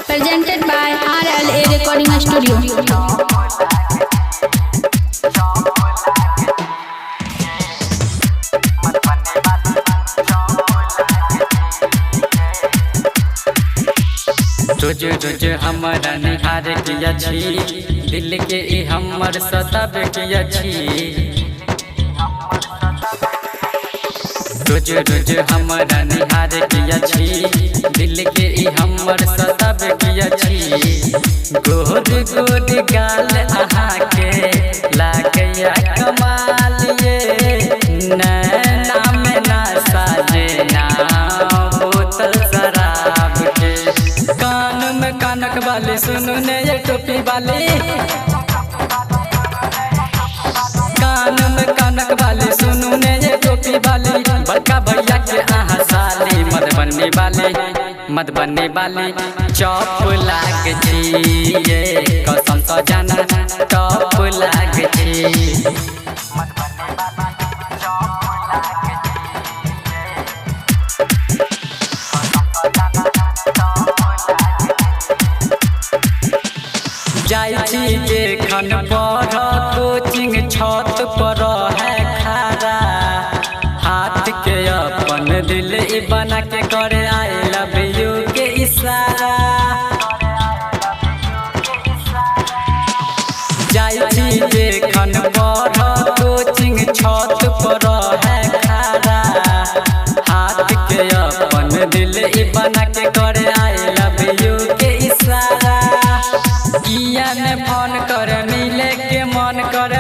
Presented by RLA Recording Studio. रोज रोज हमारा निहार किया छी, दिल के ई हमर सताब किया छी। रोज रोज हमारा निहार किया छी, दिल के ई हमर सताब किया छी। गोर गोर गाल अहाँ के लागया कमाल ये, नैना में ना साजे ना बोतल शराब के। कान में कानक वाली सुनो ने ये टोपी वाली, कान में कानक वाली सुनो ने ये टोपी वाली। बड़का भैया के आहा साली मधुबनी वाली, मधुबनी वाली चौप लाग छी ये, कसम तो जाना टॉप लाग छी। जाई छी एखन पढ़ कोचिंग छत पर है खारा, हाथ के अपन दिल ई बना के करे आई लव यू के इशारा। जाई छी एखन पढ़ कोचिंग छत पर है खारा, हाथ के अपन दिल ई बना के करे आई लव यू के इशारा। किया ने फोन कर मिले के मन कर,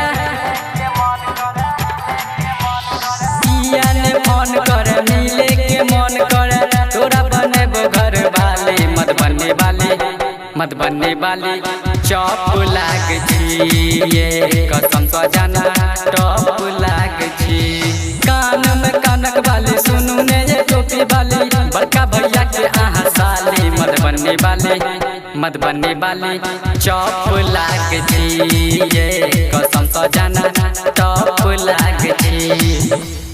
किया ने फोन कर मिले के मन कर। तोरा बनेबो घर वाली मधुबनी वाली, मधुबनी वाली चौप लाग छी ये, कसम तो जाना टॉप लाग छी। कान में कानक वाली सुनू ने ये टोपी वाली, बड़का भैया के आहा साली मधुबनी वाली, मधुबनी वाली चौप लाग छी ये, कसम तो जाना टॉप लाग छी।